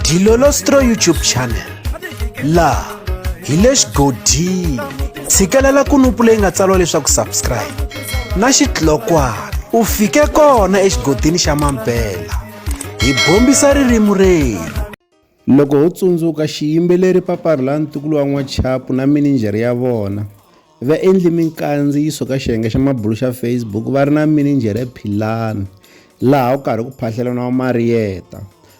Dilolostro YouTube channel la hilesh godini tshikelela kunupu leyi nga tsariwa leswaku subscribe na xitlokwana u fike kona exigodini xa Mampela hi bombisa ririmi rero. Loko ho tsundzuka xiyimbeleri Paparhala Ntukulu wa N'wachapu na minijere ya vona va endli minkandziyiso ka xiyenge xa mabulu xa Facebook va ri na minijere Philani laha ku karhi ku phahlelana Marieta,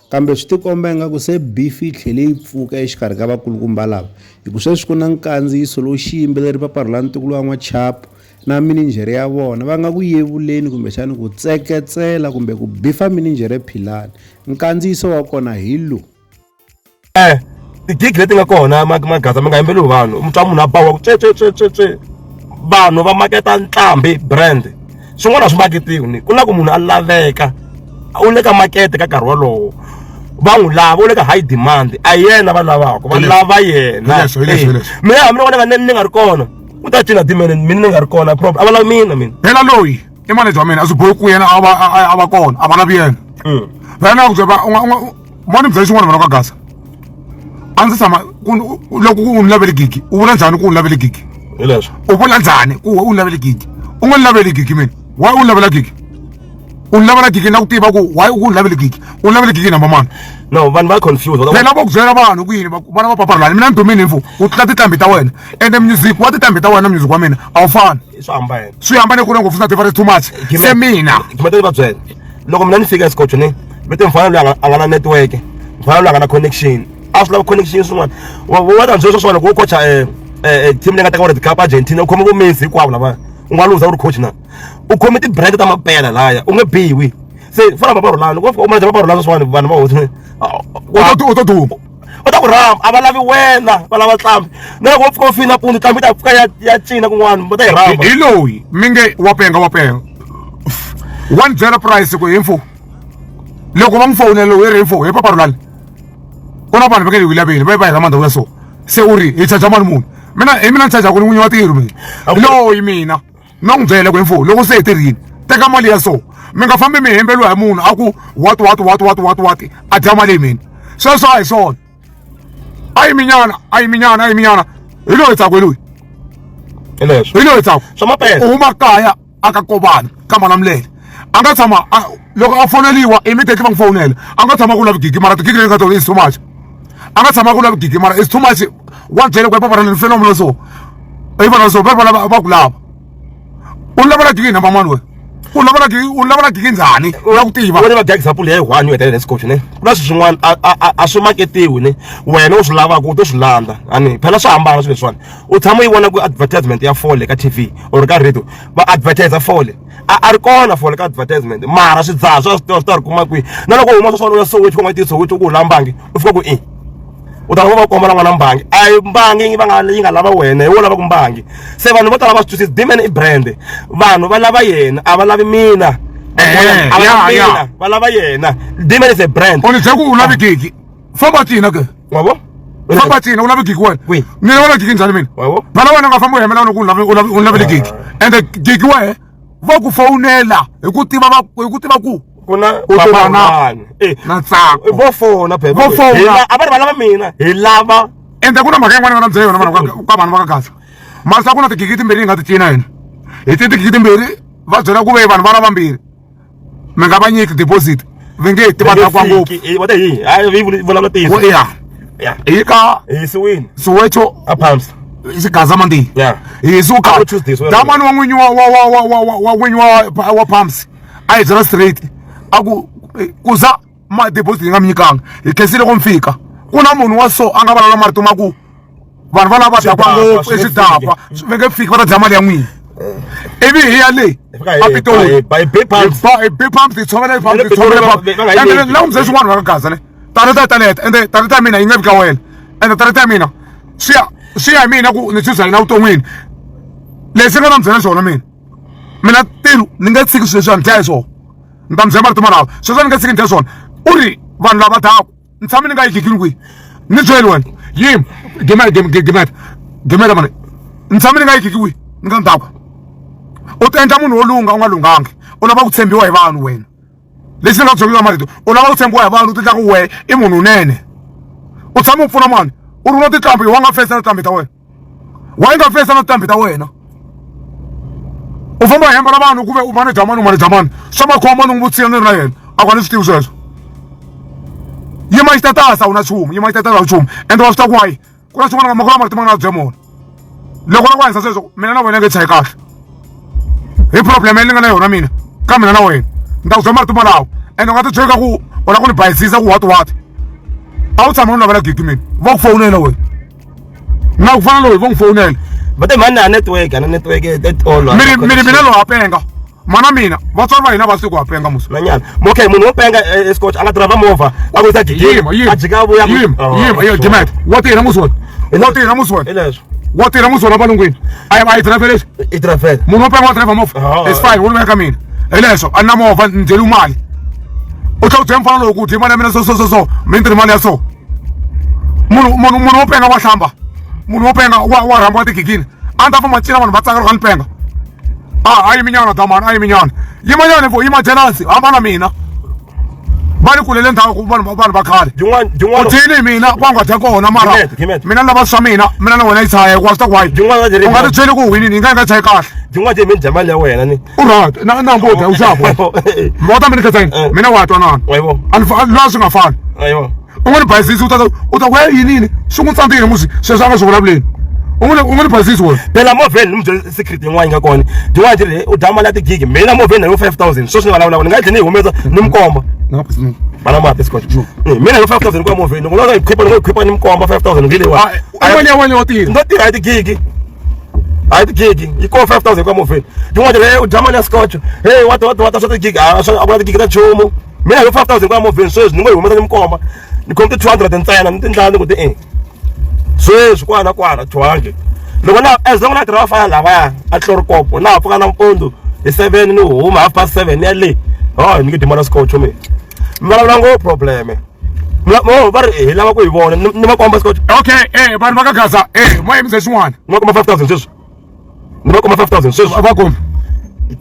kambe swi tikomba ingaku se beef yi tlhele yi pfuka exikarhi ka vakulukumba lava hi ku sweswi ku na nkandziyiso lowu xiyimbeleri Paparhala Ntukulu wa N'wachapu na minijere ya vona va nga ku yevuleni kumbe xana ku tseketsela kumbe ku bifa minijere Philani. Nkandziyiso wa kona hi lowu. Tigig leti nga kona magaza ma nga yimbeliwi vanhu mutwa munhu a bawa ku tse vanhu va maketa Ntlambi brand swin'wana swi maketiwi ku na ku munhu a laveka u le ka makete ka nkarhi wolowo va n'wi lava u le ka high demand a yena va lavaka va lava yena mina vona ni nga ri kona u ta cina mina ni nga ri kona problem a va lavi mina phela loyi i manager wa mina a swi bohi ku yena a va kona a va lavi yena vana ku byeba mani bya xin'wana vana ka gasa a ndzi tshama loko u ni lavele gigi u vula njhani ku u ni lavele gigi hileswo u vula njhani ku u ni lavele gigi u nga ni laveli gigi mina why u ni lavela gigi u ni lavela gigi na ku tiva ku why u ni lavele gigi u ni lavele gigi number mani no vanhu va confused phela va ku byela vanhu ku yini vana va Paparhala mina ni dumini mfu u tlula tintambi ta wena ende music wa tintambi ta wena na music wa mina a wu fani swi hambane ku ri ngopfu na difference too much se mina gimete va byela loko mina ni fika esikocho ni vete mfana loyi a nga na network mfana loyi a nga na connection a swi lava connection swin'wana wa ta byela swona ku kocha team leyi nga teka World Cup Argentina u khome vo Messi hinkwavo lava u nga luza u ri coach na u khome ti-brand ta Mampela laya u nge biwi se fana Paparhala loko u manager Paparhala swin'wana vanhu va hosi u to duba u ta ku rhamba a va lavi wena va lava Ntlambi na loko u fika u fina punti Ntlambi ta fika ya cina kun'wana va ta yi rhamba hi loyi mi nge wa penga 1 price ku hi mfu loko va n'wi fowunela hi ri mfu hi Paparhala ku na vanhu va nge hi laveli va hi rhama ndhawu ya so se u ri hi chaja mali muni mina ni chaja ku ni n'winyi wa tiro mina loyi mina no n'wi byela ku mfu loko se hi tirhini teka mali ya so mi nga fambi mi hembeliwa hi munhu a ku what a dya mali hi mina sweswo a hi swona a yi minyana hi loyi tsako hi loyi hileswo hi loyi tsako swa mapesa u huma kaya aka Kobani ka Malamulele a nga tshama loko a foneliwa immediately va n'wi fowunela a nga tshama ku lavi gigi mara tigigi leyi nga tona is too much a nga tshama ku lavi gigi mara is too much wa byele ku ya Paparhala ni fenomeno so i vona so va ku lava u lavela gigi number mani we u lavela gigi njhani u ku tiva vona va dya example ya one u hetelela coach ne ku na swin'wana a swi maketiwi ne wena u swi lavaka u to swi landza ani phela swi hambana swilo leswiwani u tshama yi vona ku advertisement ya fole ka TV or ka radio va advertise fole a ri kona fole ka advertisement mara swi dzaha swi ta ri kuma kwihi na loko huma swona ya Soweto ku nga ti Soweto ku la mbangi u fika ku u ta va komba n'wana mbangi a yi mbangi yi nga lava wena hi wo lava ku mbangi se vanhu vo tala va swi twisisa Dman i brand vanhu va lava yena a va lavi mina va lava yena Dman is a brand u ni byela ku u lavi gigi famba tina ke wabo famba tina u lavi gigi wena ni vona gigi njhani mina vana wena nga famba u hemela ku u laveli gigi ende gigi wehe va ku fowunela hi ku tiva ku kuna Paparhala na tsako vo fona phela vo fona a va ri va lava mina hi lava ende ku na mhaka yin'wana na byela yona vanhu ka vanhu va ka gasa mara ku na tigigi timbirhi yi nga ti cina yena hi tigigi timbirhi va byela ku ve vanhu vana vambirhi mi nga va nyiki deposit va nge ti vatakwa ngopfu va te hi vulavula tiso hi ka siwini Soweto a Palms xigaza mandi hi suka damani wa n'winyi wa n'winyi wa Palms a hi byela straight a ku za ma deposit yi nga mi nyikanga hi khensile ku mi fika ku na munhu wa so a nga vulavula marito ma ku vanhu va lava dakwa ngopfu exidakwa va nge fiki va ta dya mali ya n'wina ivi hi ya leyi a Pitori hi big pumps ti tshovela ende la ku byela swin'wana va ka gaza ne tarita taleta ende tarita ya mina yi nga vi ka wena ende tarita ya mina swi ya hi mina ku ni chuza yina vuton'wini leswi nga na mi byela swona mina tilo ni nge tshiki swilo leswi a ni dlaya hi swona ni ta mi byela marito malawa sweswo ni nge tshiki ni dlaya swona u ri vanhu lava taku ni tshame ni nga yi gigini kwihi ni byeli wena yim gimeta mani ni tshame ni nga yi gigi kwihi ni nga ni taku u ti endla munhu wo lunga u nga lungangi u lava ku tshembiwa hi vanhu wena lexi ni nga ku byela marito u lava ku tshembiwa hi vanhu u ti endla ku wehe i munhu nene u tshama u pfuna mani u ri na tinqambi wa nga fesa na tinqambi ta wena wa nga fesa na tinqambi ta wena u famba hemba na vanhu kuve u manager mani swa makhoma ni n'wi vutisile ni ri na yena a ku a ni swi tivi sweswo yima xitatasa u na nchumu yima xitatasa u nchumu ende wa swi ta ku hayi ku na swin'wana makula marito ma nga na bye mona loko na ku hanyisa sweswo mina na wena nge chayi kahle hi problem leyi ni nga na yona mina ka mina na wena ni ta ku byela marito malawo ende u nga ti byeli ka ku u lava ku ni bayisisa ku what a wu tshama u lavela gigi mina va ku fowunela wena na ku fana loyi va n'wi fowunela but mani na network that all mina lo hapenga mana mina vatswari va hina va siku hapenga musi nanyana okay munhu wo penga escort a nga drive movha a ku ta yima a jika vuya yima Gimet wa tirha musi wena wa tirha musi wena valungwini a yi drive leswi i drive munhu wo penga wa drive movha it's fine wu ni veka mina hi leswo a ni na movha ni dyeli mali u tlhela u byela mfana lowu ku dyi mali ya mina so mi ni tirhi mali ya so munhu wo penga wa hlamba munhu wo penga wa rhamba wa tigigini a ni ta famba cina vanhu va tsaka loko a ni penga a yi minyana damani a yi minyana yimanyana vo yima jealous hamba na mina va ni kulele ndhawu vanhu va khale u tiyini mina kwa nga dya kona mara mina ni lava swa mina na wena yi tshaya wa swi ta ku hayi u nga ti byeli ku wini ni nga chayi kahle jin'wana je mi dya mali ya wena ni u right na mbodya u xavo ma ta mi ni khetsani mina wa twanana laha swi nga fani u n'wi ni bayisisi u ta ku ya yinini swi n'wi tsandzile musi sweswo a nga swi vulavuleni u n'wi ni bayisisi wena phela movheni ni mi byele secret yin'wana yi nga kona jin'wana je ri u dya mali ya tigigi mina movheni na yo 5000 sweswi ni nga lavulava ni nga tlhe ni yi humesa ni mi komba bana mati scotch mina yo 5000 kwa movheni ni nga khwipa ni mi komba 5000 ngile wa wena yo tirha ndo tirha hi tigigi a ti gigi yi ko 5000 kwa movheni jin'wana je u dya mali ya scotch hey wata swa tigigi a ku na tigigi ta nchumu mina yo 5000 kwa movheni sweswi ni ngo yi humesa ni mi komba ni khome ti 200 ntsena ni tindlala ni ku ti sweswi kwana 200 loko na as long na tirha va fana lavaya a tlorikopo na ha pfuka nampundzu hi 7 ni huma 7:30 ya le ni nge dimala scotch me mi vulavula ngopfu problem va ri hi lava ku hi vona ni va komba scotch okay vanhu va ka gaza mo yimise xin'wana ni va komba 5000 sweswi ni va komba 5000 sweswi va komba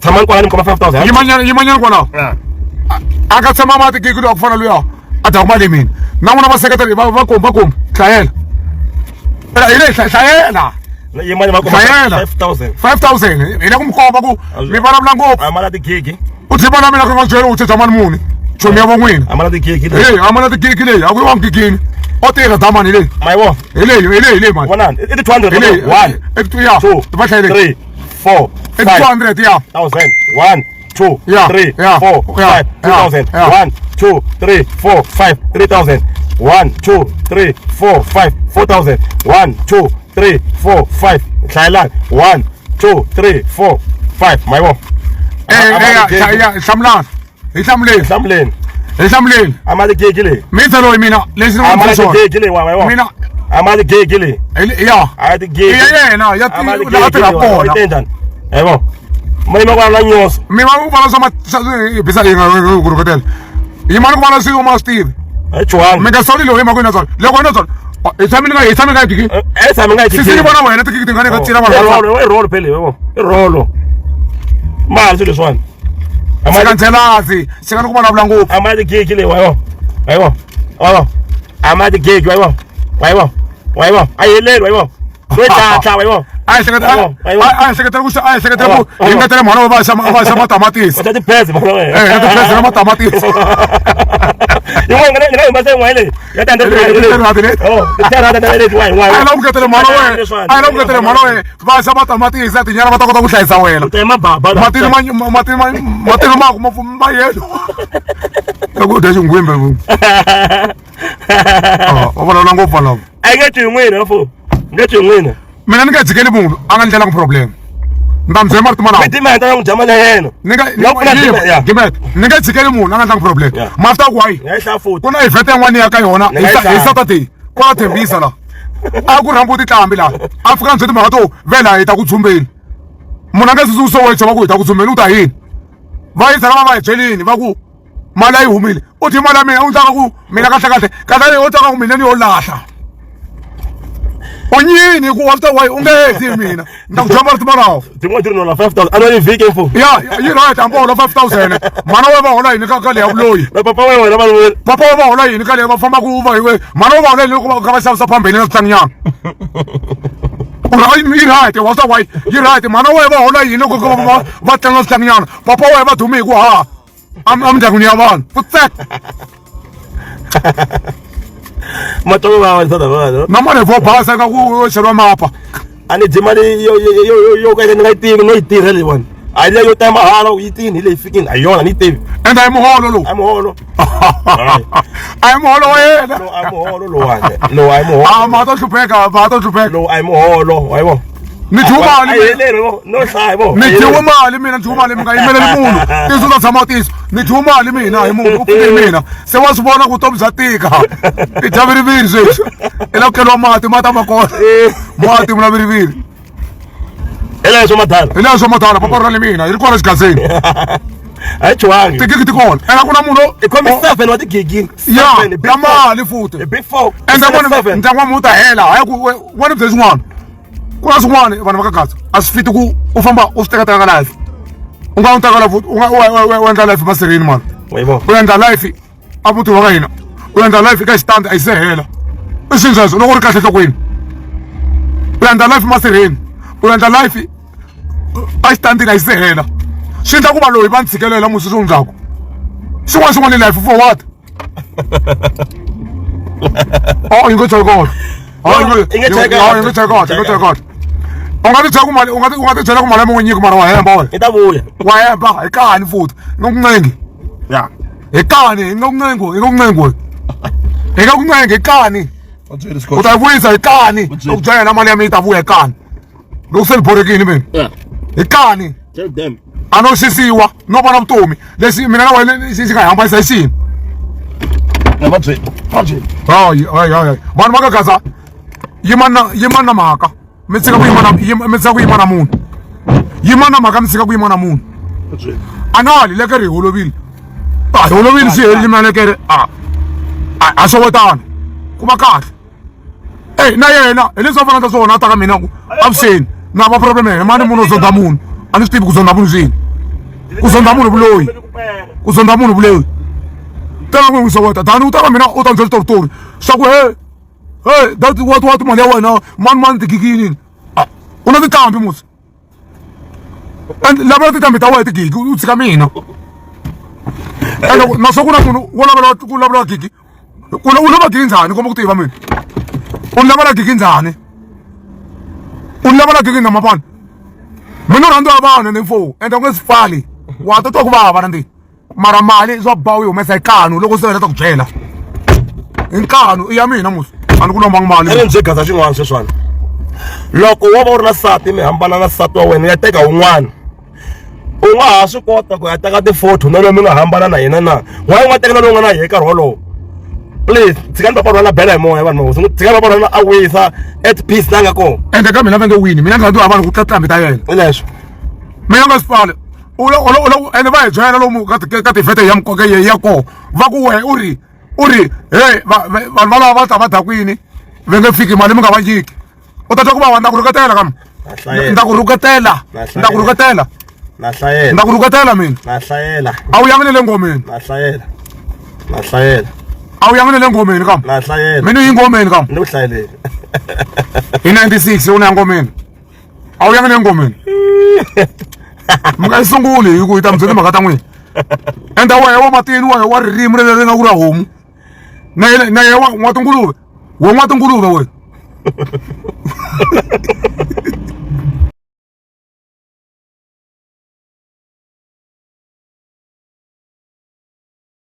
tshamani kwala ni komba 5000 yimanyana kwalaho a nga tshama mati gigi lowa ku fana luya a dya ku mali mina na n'wina vaseketeri va komba hlayela hlayela 5000 hi le ku mi komba ku mi vulavula ngopfu amala tigigi u tshima na mina ku nga byeli u tshama mani muni chomi ya vo n'wina amala tigigi amala tigigi leyi a ku yi wa mugigini o tirha damani leyi mayivo hi leyi mani vonani i ti 200 1 2 va hlayele 3 4 200 ya 1000 1 2 3 4 5 2000 1 2 3 4 5 3000 1 2 3 4 5 4000 1 2 3 4 5 hlayelani 1 2 3 4 5 mayivo hlamulani hi hlamuleni amali gigi leyi mitsa loyi mina leswi ni amali gigi leyi mayivo mina amali gigi leyi ya a ti gigi yena ya tirha kona enjani mayivo mayima kwala na nyoso mi va ku vona swa bisa yi nga guruketela yimani ku vona swi ma swi tivi mi nga soli loyi makwini na swona loko na swona hi tshame ka gigi sisini vona wena tigigi ti nga ni ka cina vanhu i rolo phele i rolo mali swilo leswiwani sikantshelasi si nga ni ku vulavula ngopfu amali gigi leyi wayivo amali gigi wayivo a heleli wayivo soyidlatla wayivo a hi hleketela ku hi ngetele mhana va xa matamatisi ta tipeze tipeze na matamatisi yin'wana ni nga humesa yin'wana leyi ya ta a la ku ngetele mhana wena va xa matamatisi a tinyana va ta kota ku hlayisa wena matini maku ma yelo ku dya xingwimbe va vulavula ngopfu valavo a yi nge twi n'wina fo nge twi n'wina mina ni nga jikeli munhu a nga ndlela ku problem ni ta mi byela marito malawo mitimenta na n'wi dya mali ya yena Gimet ni nga jikeli munhu a nga ndlangi problem mafta ku hayi ku na event yin'wana ya ka yona hi Saturday ku na Thembisa la a ku rhambu titlambi laha a fika ni timhaka to vela hi ta ku dzumbeni munhu a nga sisi usowecho va ku hi ta ku dzumbeni u ta yini va yisa lava va hi byelini va ku mali a yi humile u thi mali ya mina u ndlaka ku mina kahlekahle kahle u taka ku mina ni yo lahla onyini ku after why ungezi mina ngakujamba tomorrow tin'wana ti ri na 5000 a no ni vhiki info ya yi right ambo 5000 mana we va hola yini ka le ya vuloyi na papa wena va papa we va hola yini ka le va famba ku va iwe mana we va hola yini ku va xavisa phambeni na switlanyana yi right after why yi right mana we va hola yini ku va tlanga switlanyana papa we va dumi ku ha amndyangwini ya vanhu futsek matoko va va na mane vo basa ka ku xeriwa mapa a ni dyi mali yo ka ni nga yi tivi no yi tirha leyiwani a yi leyo ta mahala yi tini hi leyi fikini a hi yona ni yi tivi ende a hi muholo lowu a hi muholo a hi muholo wa yena a hi muholo lowani lowu a hi muholo ma to hlupheka lowu a hi muholo wa yi vona ni dyiwa mali heleli vo no hlaya vo ni dyiwa mali mina ni dyiwa mali mi nga yimeleli munhu tiso ta tshama tiso ni dyiwa mali mina hi munhu u pfune mina se wa swi vona ku vutomi bya tika i dya viriviri sweswi i la ku keliwa mati ma kona mati mi na viriviri hi leswo madala hi leswo matala papa ra le mina yi ri kona xigazeni a yi chuwangi tigigi ti kona ene ku na munhu i khomi 7 wa tigigi ya mali futhi big 4 ende vona ndyangu wa munhu ta hela hayi ku wena bye swin'wana ku na swin'wana vanhu va ka gaza a swi fiti ku u famba u swi tekateka ka life u nga u teka life u endla life masirheni mani u endla life a muti wa ka hina u endla life eka xitandi a yi se hela i swilo sweswo loko u ri kahle enhlokweni u endla life masirheni u endla life a xitandini a yi se hela swi endla ku va loyi va ni tshikelela musi swi hundzaka xin'wana life for what oh you go to God u nga ti byela ku mali u nga ti byela ku mali ya n'wi nyiki mara wa hemba wena i ta vuya wa hemba hi kani futhi i nga ku ncengi ya hi kani hi nga ku ncengi hi kani u ta yi vuyisa hi kani loko byela mali ya mina yi ta vuya hi kani loko se ni borekini mina hi kani a no xisiwa no vona vutomi leswi mina na wena xi nga hi hambanisa hi xini hayi vanhu va ka gaza yima na mhaka mi tshika ku yima na munhu yima na mhaka mi tshika ku yima na munhu a na hali lekere hi holovile hi holovile swi herile mina lekere a xovotana ku va kahle na yena hi leswi a fanaka swona a ta ka mina ku avuxeni na va problem hi mani munhu u zonda munhu a ni swi tivi ku zonda munhu swini ku zonda munhu vuloyi teka ku n'wi xovota tani u ta ka mina u ta ndzi toritori swa ku hey that what mali ya wena mani tigigi yini u na tintambi musi lava tintambi ta wena tigigi u tshika mina naswo ku na munhu wo lavela gigi u lava gigi njhani komba ku tiva mina u ni lavela gigi njhani u ni lavela gigi na mapani mina u rhandza wa vanhu ni mfuwo ende u nge swi pfali wa ta twa ku vava na ndini mara mali swa bawu yi humesa hi kanu loko se wena ta ku byela hi nkanu i ya mina musi a ni ku lombangi mali ni byi gaza xin'wana sweswiwani loko wo va u ri na nsati mi hambana na nsati wa wena ya teka un'wana u nga ha swi kota ku ya teka ti-photo na loyi mi nga hambana na yena na n'wana u nga teka na loyi u nga na yehe nkarhi wolowo please tshikani papa rhona bela hi moya vanhu mahosi tshikani papa rhona a wisa at peace na nga kona ende ka mina va nge wini mina nga ndzi vanhu ku tlambi ta yena i leswo mina nga swi pfali ende va hi byela lomu ka tivhete ya koho va ku wehe u ri he vanhu valava va ta va dakwini va nge fiki mali mi nga va nyiki u ta twa ku vava nda ku ruketela kam nda ku ruketela mina a wu yangi ni le ngomeni a wu yangi ni le ngomeni kam mina yi ngomeni kam hi 96 u na ya ngomeni a wu yangi ni le ngomeni mi nga yi sunguli hi ku hi ta mi byela mhaka ta n'wina ende wehe wa matini wehe wa ririmi leri nga ku ra homu na yehe wa n'watinguluve we n'watinguluve we